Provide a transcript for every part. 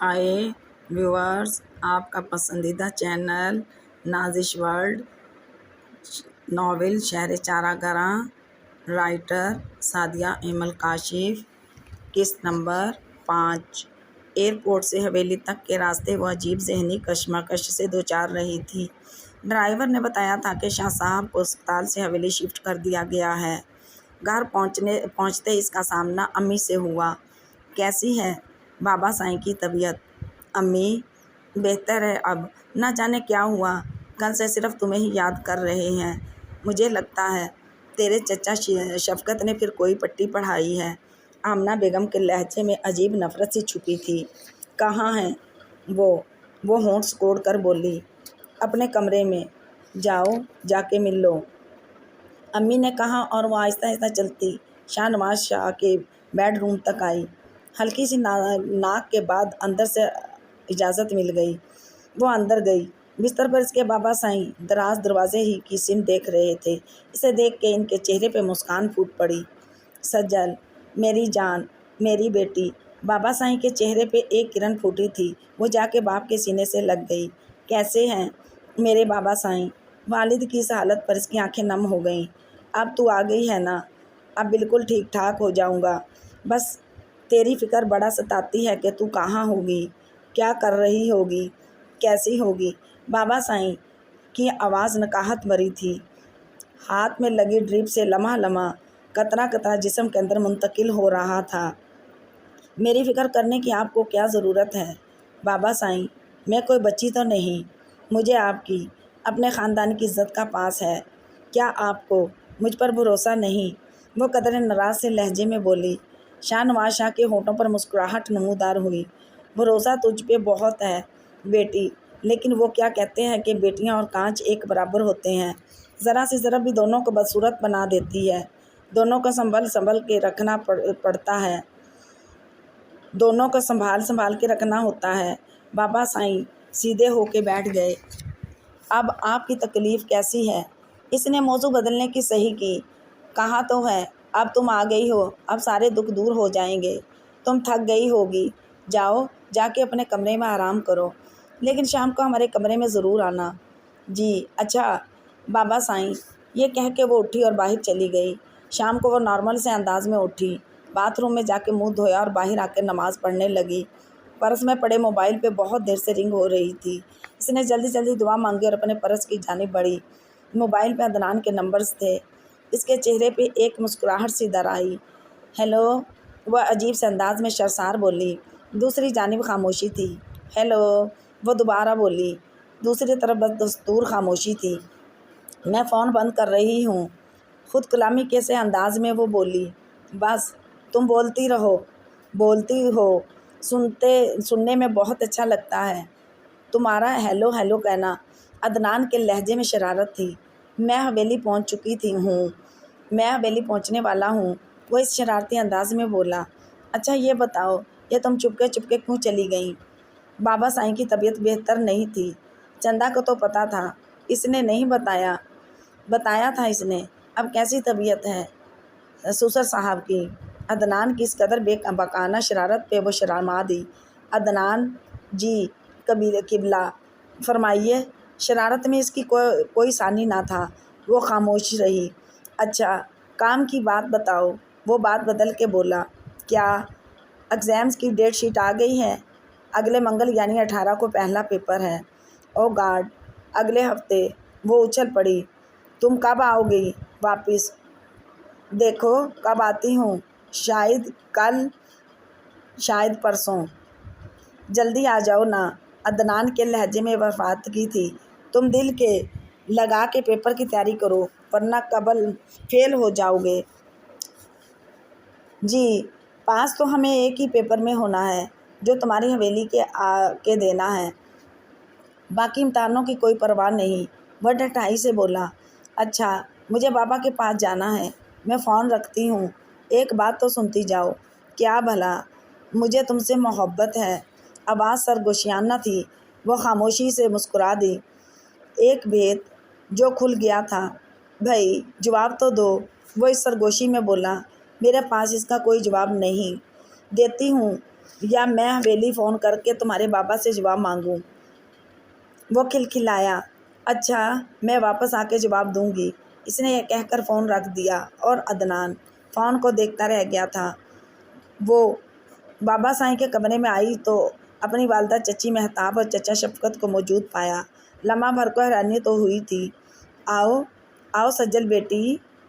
ہائے viewers, آپ کا پسندیدہ چینل نازش ورلڈ ناول شہر چارہ گراں، رائٹر سعدیہ ایمل کاشف، قسط نمبر 5۔ ایئرپورٹ سے حویلی تک کے راستے وہ عجیب ذہنی کشمکش سے دوچار رہی تھی۔ ڈرائیور نے بتایا تھا کہ شاہ صاحب کو اسپتال سے حویلی شفٹ کر دیا گیا ہے۔ گھر پہنچتے اس کا سامنا امی سے ہوا۔ کیسی ہے بابا سائیں کی طبیعت؟ امی بہتر ہے اب، نہ جانے کیا ہوا، کل سے صرف تمہیں ہی یاد کر رہے ہیں۔ مجھے لگتا ہے تیرے چچا شفقت نے پھر کوئی پٹی پڑھائی ہے۔ آمنہ بیگم کے لہجے میں عجیب نفرت سی چھپی تھی۔ کہاں ہیں وہ ہونٹ سکوڑ کر بولی۔ اپنے کمرے میں، جاؤ جا کے مل لو، امی نے کہا، اور وہ آہستہ آہستہ چلتی شاہ نواز شاہ کے بیڈ روم تک آئی۔ ہلکی سی ناک کے بعد اندر سے اجازت مل گئی۔ وہ اندر گئی۔ بستر پر اس کے بابا سائیں دراز دروازے ہی کی سمت دیکھ رہے تھے۔ اسے دیکھ کے ان کے چہرے پہ مسکان پھوٹ پڑی۔ سجل، میری جان، میری بیٹی۔ بابا سائیں کے چہرے پہ ایک کرن پھوٹی تھی۔ وہ جا کے باپ کے سینے سے لگ گئی۔ کیسے ہیں میرے بابا سائیں؟ والد کی اس حالت پر اس کی آنکھیں نم ہو گئیں۔ اب تو آ گئی ہے نا؟ اب بالکل ٹھیک ٹھاک ہو جاؤں گا۔ بس تیری فکر بڑا ستاتی ہے کہ تو کہاں ہوگی، کیا کر رہی ہوگی، کیسی ہوگی۔ بابا سائیں کی آواز نکاہت بھری تھی۔ ہاتھ میں لگی ڈرپ سے لمحہ لمحہ قطرہ قطرہ جسم کے اندر منتقل ہو رہا تھا۔ میری فکر کرنے کی آپ کو کیا ضرورت ہے بابا سائیں؟ میں کوئی بچی تو نہیں۔ مجھے آپ کی، اپنے خاندان کی عزت کا پاس ہے۔ کیا آپ کو مجھ پر بھروسہ نہیں؟ وہ قدرے ناراض سے لہجے میں بولی۔ شاہ نواز شاہ کے ہونٹوں پر مسکراہٹ نمودار ہوئی۔ بھروسہ تجھ پہ بہت ہے بیٹی، لیکن وہ کیا کہتے ہیں کہ بیٹیاں اور کانچ ایک برابر ہوتے ہیں۔ ذرا سی ضرب بھی دونوں کو بدصورت بنا دیتی ہے۔ دونوں کو سنبھل کے رکھنا پڑتا ہے، دونوں کو سنبھال کے رکھنا ہوتا ہے۔ بابا سائیں سیدھے ہو کے بیٹھ گئے۔ اب آپ کی تکلیف کیسی ہے؟ اس نے موضوع بدلنے کی صحیح کی۔ کہا تو ہے، اب تم آ گئی ہو، اب سارے دکھ دور ہو جائیں گے۔ تم تھک گئی ہوگی، جاؤ جا کے اپنے کمرے میں آرام کرو، لیکن شام کو ہمارے کمرے میں ضرور آنا۔ جی اچھا بابا سائیں، یہ کہہ کے وہ اٹھی اور باہر چلی گئی۔ شام کو وہ نارمل سے انداز میں اٹھی، باتھ روم میں جا کے منہ دھویا اور باہر آ کے نماز پڑھنے لگی۔ پرس میں پڑے موبائل پہ بہت دیر سے رنگ ہو رہی تھی۔ اس نے جلدی جلدی دعا مانگی اور اپنے پرس کی جانب بڑھی۔ موبائل پہ عدنان کے نمبرز تھے۔ اس کے چہرے پہ ایک مسکراہٹ سی در آئی۔ ہیلو، وہ عجیب سے انداز میں شرسار بولی۔ دوسری جانب خاموشی تھی۔ ہیلو، وہ دوبارہ بولی۔ دوسری طرف بدستور خاموشی تھی۔ میں فون بند کر رہی ہوں، خود کلامی کے سے انداز میں وہ بولی۔ بس تم بولتی رہو، بولتی ہو، سننے میں بہت اچھا لگتا ہے تمہارا ہیلو ہیلو کہنا۔ عدنان کے لہجے میں شرارت تھی۔ میں حویلی پہنچنے والا ہوں، وہ اس شرارتی انداز میں بولا۔ اچھا یہ بتاؤ، یہ تم چپکے کیوں چلی گئیں؟ بابا سائیں کی طبیعت بہتر نہیں تھی۔ چندا کو تو پتہ تھا، اس نے نہیں بتایا تھا اس نے۔ اب کیسی طبیعت ہے سسر صاحب کی؟ عدنان کی اس قدر بے باکانہ شرارت پہ وہ شرما دی۔ عدنان جی قبلہ فرمائیے۔ شرارت میں اس کی کوئی ثانی نہ تھا۔ وہ خاموش رہی۔ اچھا کام کی بات بتاؤ، وہ بات بدل کے بولا۔ کیا ایگزامز کی ڈیٹ شیٹ آ گئی ہے؟ اگلے منگل یعنی 18 کو پہلا پیپر ہے۔ او گاڈ، اگلے ہفتے۔ وہ اچھل پڑی۔ تم کب آؤ گی واپس؟ دیکھو کب آتی ہوں، شاید کل، شاید پرسوں۔ جلدی آ جاؤ نا۔ عدنان کے لہجے میں وفادگی تھی۔ تم دل کے لگا کے پیپر کی تیاری کرو، ورنہ قبل فیل ہو جاؤ گے۔ جی پاس تو ہمیں ایک ہی پیپر میں ہونا ہے جو تمہاری حویلی کے دینا ہے، باقی امتحانوں کی کوئی پرواہ نہیں، وہ ڈٹائی سے بولا۔ اچھا مجھے بابا کے پاس جانا ہے، میں فون رکھتی ہوں، ایک بات تو سنتی جاؤ۔ کیا بھلا؟ مجھے تم سے محبت ہے۔ آواز سرگوشیانہ تھی۔ وہ خاموشی سے مسکرا دی۔ ایک بھید جو کھل گیا تھا۔ بھائی جواب تو دو، وہ اس سرگوشی میں بولا۔ میرے پاس اس کا کوئی جواب نہیں۔ دیتی ہوں، یا میں حویلی فون کر کے تمہارے بابا سے جواب مانگوں؟ وہ کھلکھلایا۔ اچھا، میں واپس آ کے جواب دوں گی۔ اس نے یہ کہہ کر فون رکھ دیا اور عدنان فون کو دیکھتا رہ گیا تھا۔ وہ بابا سائیں کے کمرے میں آئی تو اپنی والدہ چچی مہتاب اور چچا شفقت کو موجود پایا۔ لمحہ بھر کو حیرانی تو ہوئی تھی۔ آؤ آؤ سجل بیٹی،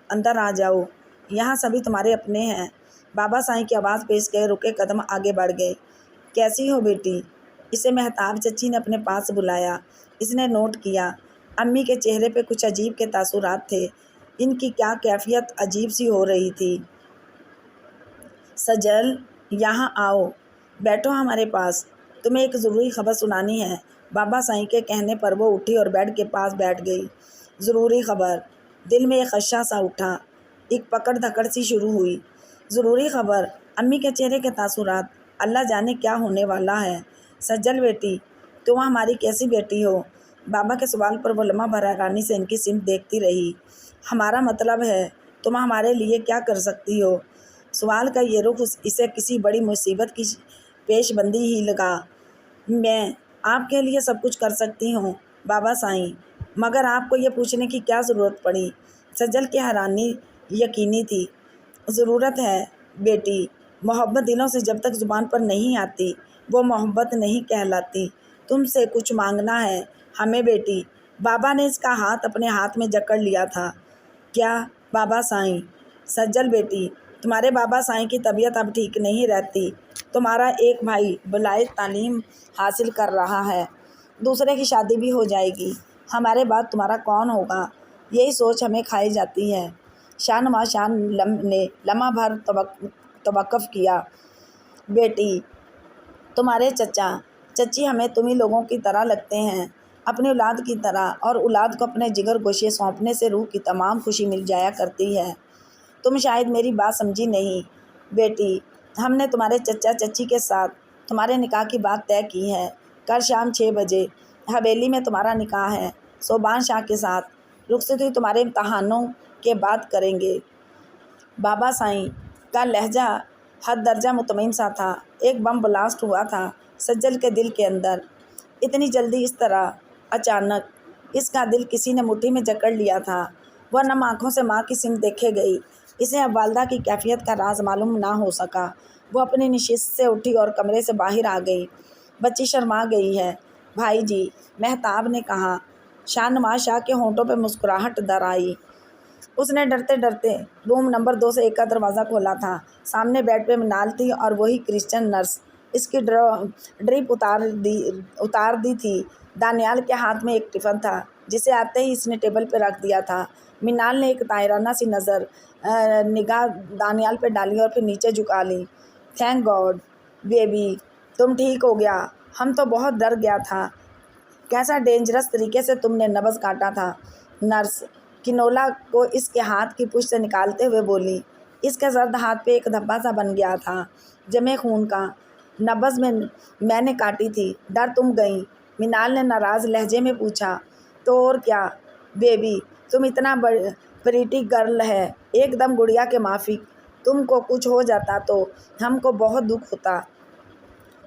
اندر آ جاؤ، یہاں سبھی تمہارے اپنے ہیں۔ بابا سائیں کی آواز پیش کے رکے قدم آگے بڑھ گئے۔ کیسی ہو بیٹی؟ اسے مہتاب چچی نے اپنے پاس بلایا۔ اس نے نوٹ کیا امی کے چہرے پہ کچھ عجیب کے تاثرات تھے۔ ان کی کیا کیفیت عجیب سی ہو رہی تھی۔ سجل، یہاں آؤ، بیٹھو ہمارے پاس، تمہیں ایک ضروری خبر سنانی ہے۔ بابا سائیں کے کہنے پر وہ اٹھی اور بیڈ کے پاس بیٹھ گئی۔ ضروری خبر؟ دل میں ایک خدشہ سا اٹھا، ایک پکڑ دھکڑ سی شروع ہوئی۔ ضروری خبر؟ امی کے چہرے کے تاثرات، اللہ جانے کیا ہونے والا ہے۔ سجل بیٹی، تم ہماری کیسی بیٹی ہو؟ بابا کے سوال پر وہ لمحہ بھر حیرانی سے ان کی سمت دیکھتی رہی۔ ہمارا مطلب ہے تم ہمارے لیے کیا کر سکتی ہو؟ سوال کا یہ رخ اسے کسی بڑی مصیبت کی پیش بندی ہی لگا۔ میں آپ کے لیے سب کچھ کر سکتی ہوں بابا سائیں، مگر آپ کو یہ پوچھنے کی کیا ضرورت پڑی؟ سجل کی حیرانی یقینی تھی۔ ضرورت ہے بیٹی، محبت دلوں سے جب تک زبان پر نہیں آتی وہ محبت نہیں کہلاتی۔ تم سے کچھ مانگنا ہے ہمیں بیٹی۔ بابا نے اس کا ہاتھ اپنے ہاتھ میں جکڑ لیا تھا۔ کیا بابا سائیں؟ سجل بیٹی، تمہارے بابا سائیں کی طبیعت اب ٹھیک نہیں رہتی۔ تمہارا ایک بھائی بالائے تعلیم حاصل کر رہا ہے، دوسرے کی شادی بھی ہو جائے گی، ہمارے بعد تمہارا کون ہوگا؟ یہی سوچ ہمیں کھائی جاتی ہے۔ شاہنواز شاہ نے لمحہ بھر توقف کیا۔ بیٹی، تمہارے چچا چچی ہمیں تمہیں لوگوں کی طرح لگتے ہیں، اپنی اولاد کی طرح، اور اولاد کو اپنے جگر گوشے سونپنے سے روح کی تمام خوشی مل جایا کرتی ہے۔ تم شاید میری بات سمجھی نہیں بیٹی۔ ہم نے تمہارے چچا چچی کے ساتھ تمہارے نکاح کی بات طے کی ہے۔ کل شام 6 بجے حویلی میں تمہارا نکاح ہے، صوبان شاہ کے ساتھ۔ رخصتی تمہارے امتحانوں کے بعد کریں گے۔ بابا سائیں کا لہجہ حد درجہ مطمئن سا تھا۔ ایک بم بلاسٹ ہوا تھا سجل کے دل کے اندر۔ اتنی جلدی، اس طرح اچانک، اس کا دل کسی نے مٹھی میں جکڑ لیا تھا۔ وہ نم آنکھوں سے ماں کی سمت دیکھے گئی۔ اسے اب والدہ کی کیفیت کا راز معلوم نہ ہو سکا۔ وہ اپنی نشست سے اٹھی اور کمرے سے باہر آ گئی۔ بچی شرما گئی ہے بھائی جی، مہتاب نے کہا۔ شاہنواز شاہ کے ہونٹوں پہ مسکراہٹ در آئی۔ اس نے ڈرتے ڈرتے روم نمبر 201 کا دروازہ کھولا تھا۔ سامنے بیڈ پہ منال تھی اور وہی کرسچن نرس۔ اس کی ڈریپ اتار دی تھی۔ دانیال کے ہاتھ میں ایک ٹفن تھا جسے آتے ہی اس نے ٹیبل پہ رکھ دیا تھا۔ منال نے ایک طائرانہ سی نگاہ دانیال پہ ڈالی اور پھر نیچے جھکا لی۔ تھینک گاڈ بیبی، تم ٹھیک ہو گیا، ہم تو بہت ڈر گیا تھا۔ کیسا ڈینجرس طریقے سے تم نے نبض کاٹا تھا؟ نرس کنولا کو اس کے ہاتھ کی پشت سے نکالتے ہوئے بولی۔ اس کے زرد ہاتھ پہ ایک دھبا سا بن گیا تھا، جمے خون کا۔ نبض میں نے کاٹی تھی، ڈر تم گئیں؟ منال نے ناراض لہجے میں پوچھا۔ تو اور کیا بیبی، تم اتنا پریٹی گرل ہے، ایک دم گڑیا کے مافک۔ تم کو کچھ ہو جاتا تو ہم کو بہت دکھ ہوتا۔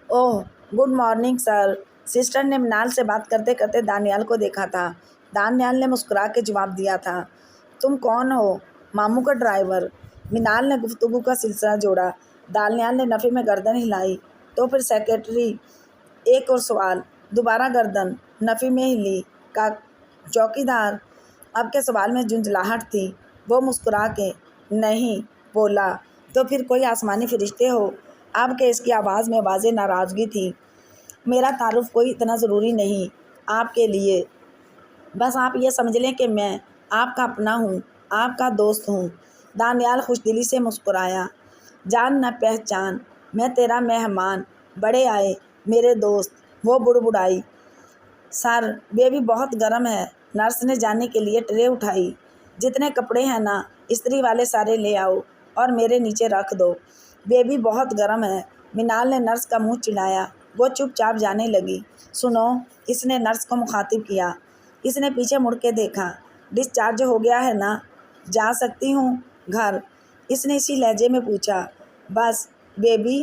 اوہ گڈ مارننگ سر۔ سسٹر نے منال سے بات کرتے کرتے دانیال کو دیکھا تھا۔ دانیال نے مسکرا کے جواب دیا تھا۔ تم کون ہو؟ ماموں کا ڈرائیور۔ منال نے گفتگو کا سلسلہ جوڑا۔ دانیال نے نفی میں گردن ہلائی۔ تو پھر سیکرٹری؟ ایک اور سوال۔ دوبارہ گردن نفی میں ہلی۔ کا چوکیدار؟ اب کے سوال میں جھنجھلاہٹ تھی۔ وہ مسکرا کے نہیں بولا۔ تو پھر کوئی آسمانی فرشتے ہو؟ اب کے اس کی آواز میں واضح ناراضگی تھی۔ میرا تعارف کوئی اتنا ضروری نہیں آپ کے لیے، بس آپ یہ سمجھ لیں کہ میں آپ کا اپنا ہوں، آپ کا دوست ہوں۔ دانیال خوش دلی سے مسکرایا۔ جان نہ پہچان، میں تیرا مہمان، بڑے آئے میرے دوست۔ وہ بڑبڑائی۔ سر بیبی بہت گرم ہے۔ نرس نے جانے کے لیے ٹرے اٹھائی۔ جتنے کپڑے ہیں نا استری والے سارے لے آؤ اور میرے نیچے رکھ دو۔ بیبی بہت گرم ہے۔ منال نے نرس کا منہ چڑھایا۔ وہ چپ چاپ جانے لگی۔ سنو، اس نے نرس کو مخاطب کیا۔ اس نے پیچھے مڑ کے دیکھا۔ ڈسچارج ہو گیا ہے نا؟ جا سکتی ہوں گھر؟ اس نے اسی لہجے میں پوچھا۔ بس بیبی،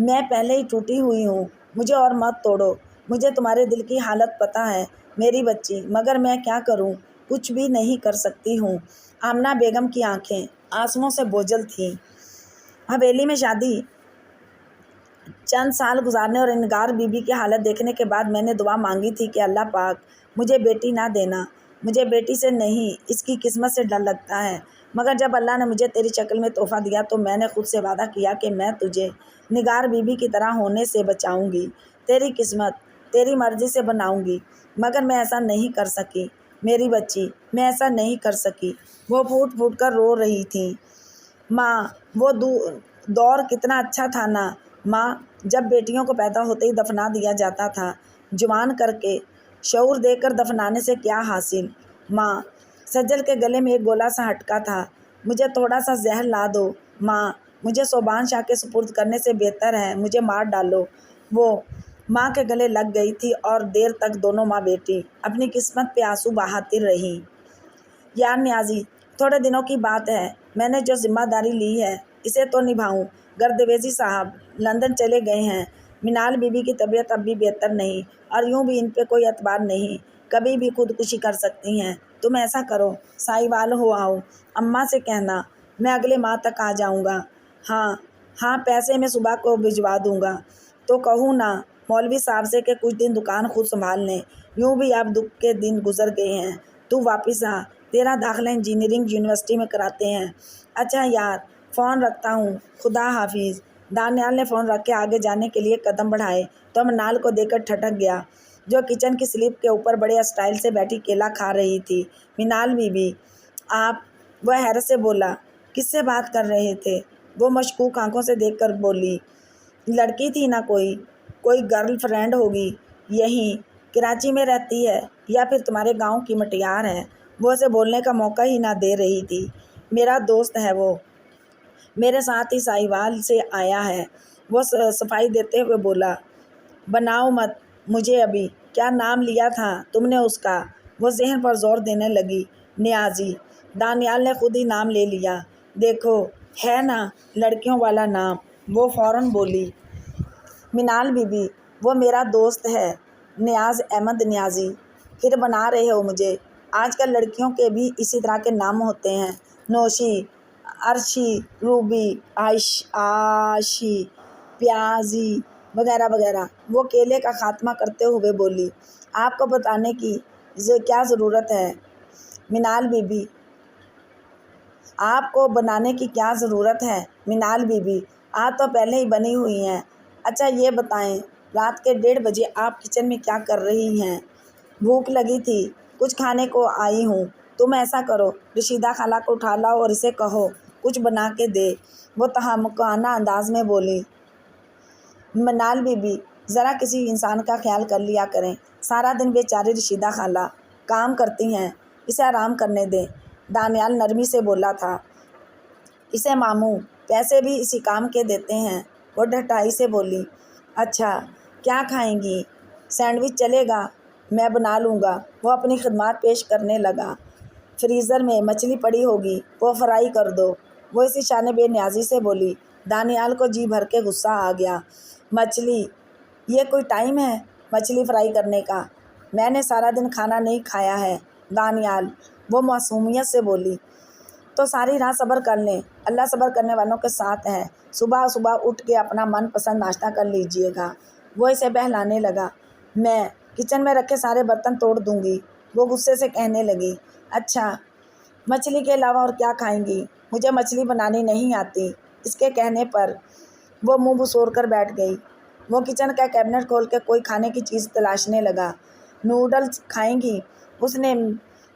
میں پہلے ہی ٹوٹی ہوئی ہوں، مجھے اور مت توڑو۔ مجھے تمہارے دل کی حالت پتہ ہے میری بچی، مگر میں کیا کروں، کچھ بھی نہیں کر سکتی ہوں۔ آمنہ بیگم کی آنکھیں آنسوؤں سے بوجھل تھیں۔ حویلی میں شادی چند سال گزارنے اور نگار بی بی کی حالت دیکھنے کے بعد میں نے دعا مانگی تھی کہ اللہ پاک مجھے بیٹی نہ دینا، مجھے بیٹی سے نہیں اس کی قسمت سے ڈر لگتا ہے۔ مگر جب اللہ نے مجھے تیری شکل میں تحفہ دیا تو میں نے خود سے وعدہ کیا کہ میں تجھے نگار بی بی کی طرح ہونے سے بچاؤں گی، تیری قسمت تیری مرضی سے بناؤں گی۔ مگر میں ایسا نہیں کر سکی میری بچی، میں ایسا نہیں کر سکی۔ وہ پھوٹ پھوٹ کر رو رہی تھیں۔ ماں، وہ دور کتنا اچھا تھا نا ماں، جب بیٹیوں کو پیدا ہوتے ہی دفنا دیا جاتا تھا۔ جوان کر کے شعور دے کر دفنانے سے کیا حاصل؟ ماں، سجل کے گلے میں ایک گولا سا ہٹکا تھا۔ مجھے تھوڑا سا زہر لا دو ماں، مجھے صوبان شاہ کے سپرد کرنے سے بہتر ہے مجھے مار ڈالو۔ وہ ماں کے گلے لگ گئی تھی اور دیر تک دونوں ماں بیٹی اپنی قسمت پہ آنسو بہاتی رہیں۔ یار نیازی، تھوڑے دنوں کی بات ہے، میں نے جو ذمہ داری لی ہے اسے تو نبھاؤں۔ گردویزی صاحب لندن چلے گئے ہیں۔ منال بی بی کی طبیعت اب بھی بہتر نہیں اور یوں بھی ان پہ کوئی اعتبار نہیں، کبھی بھی خودکشی کر سکتی ہیں۔ تم ایسا کرو، سائیوال ہو آؤ، اماں سے کہنا میں اگلے ماہ تک آ جاؤں گا۔ ہاں پیسے میں صبح کو بھجوا دوں گا۔ تو کہوں نا مولوی صاحب سے کہ کچھ دن دکان خود سنبھال لیں، یوں بھی اب دکھ کے دن گزر گئے ہیں۔ تو واپس آ، تیرا داخلہ انجینئرنگ یونیورسٹی میں کراتے ہیں۔ اچھا یار، فون رکھتا ہوں، خدا حافظ۔ دانیال نے فون رکھ کے آگے جانے کے لیے قدم بڑھائے تو منال کو دیکھ کر ٹھٹک گیا، جو کچن کی سلیپ کے اوپر بڑے اسٹائل سے بیٹھی کیلا کھا رہی تھی۔ منال بی بی، آپ؟ وہ حیرت سے بولا، کس سے بات کر رہے تھے؟ وہ مشکوک آنکھوں سے دیکھ کر بولی، لڑکی تھی نا کوئی گرل فرینڈ ہوگی، یہیں کراچی میں رہتی ہے یا پھر تمہارے گاؤں کی مٹیار ہے۔ وہ اسے بولنے کا موقع ہی نہ دے رہی تھی۔ میرا دوست ہے وہ، میرے ساتھ ہی سائیوال سے آیا ہے۔ وہ صفائی دیتے ہوئے بولا، بناؤ مت مجھے ابھی، کیا نام لیا تھا تم نے اس کا؟ وہ ذہن پر زور دینے لگی، نیازی۔ دانیال نے خود ہی نام لے لیا، دیکھو ہے نا لڑکیوں والا نام۔ وہ فوراً بولی، منال بی بی، وہ میرا دوست ہے نیاز احمد نیازی۔ پھر بنا رہے ہو مجھے؟ آج کل لڑکیوں کے بھی اسی طرح کے نام ہوتے ہیں، نوشی، عرشی، روبی، آشی، پیازی وغیرہ وغیرہ۔ وہ کیلے کا خاتمہ کرتے ہوئے بولی، آپ کو بتانے کی کیا ضرورت ہے منال بی بی؟ آپ کو بنانے کی کیا ضرورت ہے منال بی بی؟ آپ تو پہلے ہی بنی ہوئی ہیں۔ اچھا یہ بتائیں، رات کے 1:30 بجے آپ کچن میں کیا کر رہی ہیں؟ بھوک لگی تھی، کچھ کھانے کو آئی ہوں۔ تم ایسا کرو، رشیدہ خالہ کو اٹھا لاؤ اور اسے کہو کچھ بنا کے دے۔ وہ تحمقانہ انداز میں بولی، منال بی بی، ذرا کسی انسان کا خیال کر لیا کریں، سارا دن بیچاری رشیدہ خالہ کام کرتی ہیں، اسے آرام کرنے دیں۔ دانیال نرمی سے بولا تھا، اسے ماموں پیسے بھی اسی کام کے دیتے ہیں۔ وہ ڈھٹائی سے بولی، اچھا کیا کھائیں گی؟ سینڈوچ چلے گا، میں بنا لوں گا۔ وہ اپنی خدمات پیش کرنے لگا، فریزر میں مچھلی پڑی ہوگی، وہ فرائی کر دو۔ وہ اسی شان بے نیازی سے بولی۔ دانیال کو جی بھر کے غصہ آ گیا، مچھلی؟ یہ کوئی ٹائم ہے مچھلی فرائی کرنے کا؟ میں نے سارا دن کھانا نہیں کھایا ہے دانیال، وہ معصومیت سے بولی۔ تو ساری رات صبر کر لیں، اللہ صبر کرنے والوں کے ساتھ ہے۔ صبح صبح اٹھ کے اپنا من پسند ناشتہ کر لیجیے گا۔ وہ اسے بہلانے لگا، میں کچن میں رکھے سارے برتن توڑ دوں گی۔ وہ غصے سے کہنے لگی، اچھا مچھلی کے علاوہ اور کیا کھائیں گی؟ مجھے مچھلی بنانی نہیں آتی۔ اس کے کہنے پر وہ منہ بسور کر بیٹھ گئی۔ وہ کچن کا کیبنٹ کھول کے کوئی کھانے کی چیز تلاشنے لگا۔ نوڈلز کھائیں گی؟ اس نے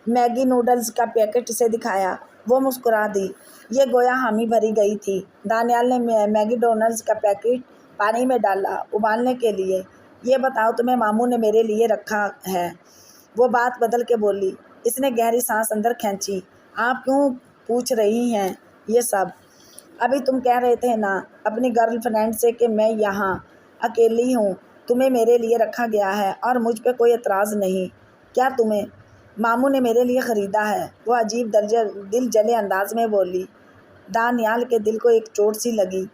میگی نوڈلز کا پیکٹ اسے دکھایا۔ وہ مسکرا دی، یہ گویا حامی بھری گئی تھی۔ دانیال نے میگی نوڈلز کا پیکٹ پانی میں ڈالا ابالنے کے لیے۔ یہ بتاؤ تمہیں ماموں نے میرے لیے رکھا ہے؟ وہ بات بدل کے بولی۔ اس نے گہری سانس اندر کھینچی، آپ کیوں پوچھ رہی ہیں یہ سب؟ ابھی تم کہہ رہے تھے نا اپنی گرل فرینڈ سے کہ میں یہاں اکیلی ہوں، تمہیں میرے لیے رکھا گیا ہے اور مجھ پہ کوئی اعتراض نہیں۔ کیا تمہیں ماموں نے میرے لیے خریدا ہے؟ وہ عجیب دل جلے انداز میں بولی۔ دانیال کے دل کو ایک چوٹ سی لگی،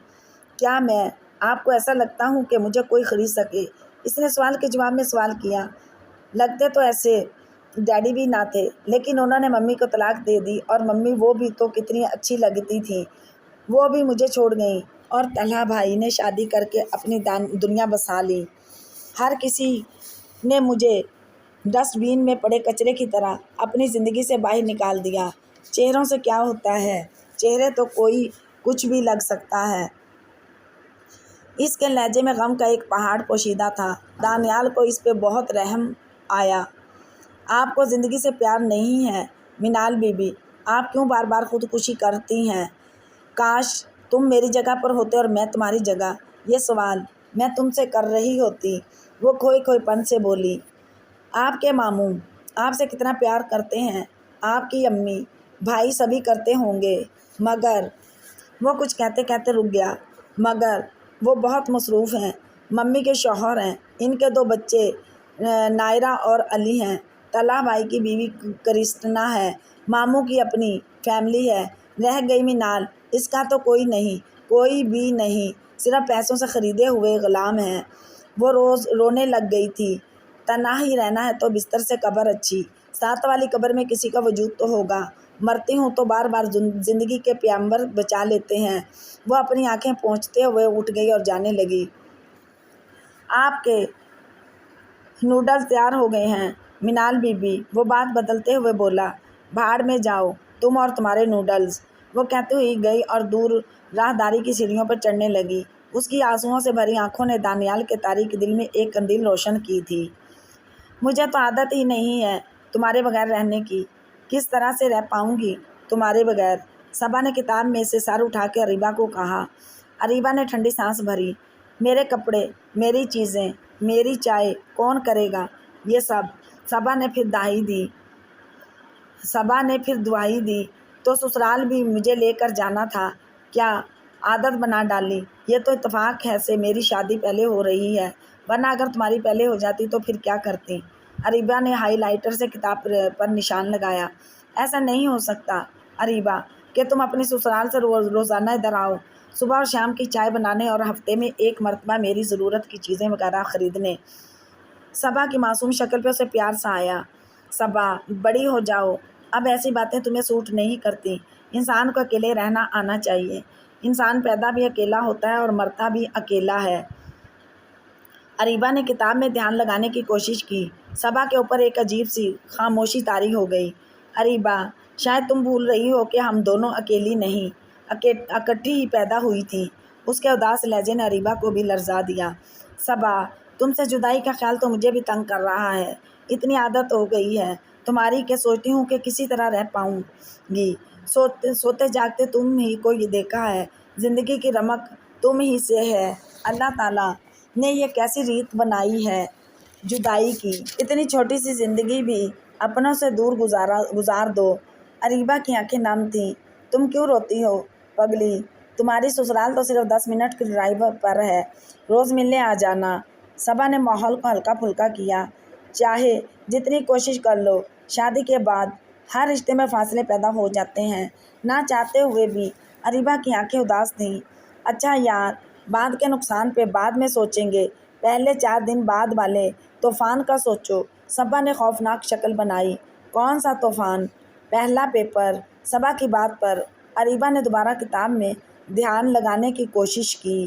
کیا میں آپ کو ایسا لگتا ہوں کہ مجھے کوئی خرید سکے؟ اس نے سوال کے جواب میں سوال کیا۔ لگتے تو ایسے ڈیڈی بھی نہ تھے، لیکن انہوں نے ممی کو طلاق دے دی، اور ممی وہ بھی تو کتنی اچھی لگتی تھیں، وہ بھی مجھے چھوڑ گئیں، اور طلحہ بھائی نے شادی کر کے اپنی دنیا بسا لی۔ ہر کسی نے مجھے ڈسٹ بین میں پڑے کچرے کی طرح اپنی زندگی سے باہر نکال دیا۔ چہروں سے کیا ہوتا ہے، چہرے تو کوئی کچھ بھی لگ سکتا ہے۔ اس کے لہجے میں غم کا ایک پہاڑ پوشیدہ تھا۔ دانیال کو اس پہ بہت رحم آیا۔ آپ کو زندگی سے پیار نہیں ہے منال بی بی، آپ کیوں بار بار خودکشی کرتی ہیں؟ کاش تم میری جگہ پر ہوتے اور میں تمہاری جگہ۔ یہ سوال میں تم سے کر رہی ہوتی، وہ کھوئے پن سے بولی۔ آپ کے ماموں آپ سے کتنا پیار کرتے ہیں، آپ کی امی، بھائی سبھی کرتے ہوں گے، مگر وہ کچھ کہتے کہتے رک گیا۔ مگر وہ بہت مصروف ہیں، ممی کے شوہر ہیں، ان کے 2 بچے نائرہ اور علی ہیں، طلحہ بھائی کی بیوی کرسٹنا ہے، ماموں کی اپنی فیملی ہے، رہ گئی منال، اس کا تو کوئی نہیں، کوئی بھی نہیں، صرف پیسوں سے خریدے ہوئے غلام ہیں۔ وہ روز رونے لگ گئی تھی۔ تنہا ہی رہنا ہے تو بستر سے قبر اچھی، ساتھ والی قبر میں کسی کا وجود تو ہوگا، مرتی ہوں تو بار بار زندگی کے پیامبر بچا لیتے ہیں۔ وہ اپنی آنکھیں پوچھتے ہوئے اٹھ گئی اور جانے لگی۔ آپ کے نوڈلز تیار ہو گئے ہیں منال بی بی، وہ بات بدلتے ہوئے بولا۔ بھاڑ میں جاؤ تم اور تمہارے نوڈلز، وہ کہتے ہوئی گئی اور دور راہداری کی سیڑھیوں پر چڑھنے لگی۔ اس کی آنسوؤں سے بھری آنکھوں نے دانیال کے تاریک دل میں ایک قندیل روشن کی تھی۔ مجھے تو عادت ہی نہیں ہے تمہارے بغیر رہنے کی، کس طرح سے رہ پاؤں گی تمہارے بغیر؟ صبا نے کتاب میں سے سر اٹھا کے اریبہ کو کہا۔ اریبہ نے ٹھنڈی سانس بھری۔ میرے کپڑے، میری چیزیں، میری چائے کون کرے گا یہ سب؟ صبا نے پھر دعائی دی۔ تو سسرال بھی مجھے لے کر جانا تھا، کیا عادت بنا ڈالی؟ یہ تو اتفاق ہے سے میری شادی پہلے ہو رہی ہے، ورنہ اگر تمہاری پہلے ہو جاتی تو پھر کیا کرتی؟ اریبہ نے ہائی لائٹر سے کتاب پر نشان لگایا۔ ایسا نہیں ہو سکتا اریبہ کہ تم اپنی سسرال سے روزانہ ادھر آؤ، صبح اور شام کی چائے بنانے اور ہفتے میں 1 مرتبہ میری ضرورت کی چیزیں وغیرہ خریدنے۔ صبا کی معصوم شکل پہ اسے پیار سا آیا۔ صبا بڑی ہو جاؤ، اب ایسی باتیں تمہیں سوٹ نہیں کرتی، انسان کو اکیلے رہنا آنا چاہیے، انسان پیدا بھی اکیلا ہوتا ہے اور مرتا بھی اکیلا ہے۔ اریبہ نے کتاب میں دھیان لگانے کی کوشش کی۔ صبا کے اوپر ایک عجیب سی خاموشی طاری ہو گئی۔ اریبہ شاید تم بھول رہی ہو کہ ہم دونوں اکیلی نہیں، اکٹھی ہی پیدا ہوئی تھیں۔ اس کے اداس لہجے نے اریبہ کو بھی لرزا دیا۔ صبا تم سے جدائی کا خیال تو مجھے بھی تنگ کر رہا ہے، اتنی عادت ہو گئی ہے تمہاری کہ سوچتی ہوں کہ کسی طرح رہ پاؤں گی۔ سوتے جاگتے تم ہی کو یہ دیکھا ہے، زندگی کی رمق تم ہی سے ہے، اللہ تعالیٰ نے یہ کیسی ریت بنائی ہے جدائی کی، اتنی چھوٹی سی زندگی بھی اپنوں سے دور گزار دو۔ اریبہ کی آنکھیں نم تھیں۔ تم کیوں روتی ہو پگلی؟ تمہاری سسرال تو صرف 10 منٹ کی ڈرائیو پر ہے، روز ملنے آ جانا۔ صبا نے ماحول کو ہلکا پھلکا کیا۔ چاہے جتنی کوشش کر لو، شادی کے بعد ہر رشتے میں فاصلے پیدا ہو جاتے ہیں، نہ چاہتے ہوئے بھی۔ اریبہ کی آنکھیں اداس تھیں۔ اچھا یار، بعد کے نقصان پہ بعد میں سوچیں گے، پہلے 4 دن بعد والے طوفان کا سوچو۔ صبا نے خوفناک شکل بنائی۔ کون سا طوفان؟ پہلا پیپر۔ صبا کی بات پر اریبہ نے دوبارہ کتاب میں دھیان لگانے کی کوشش کی۔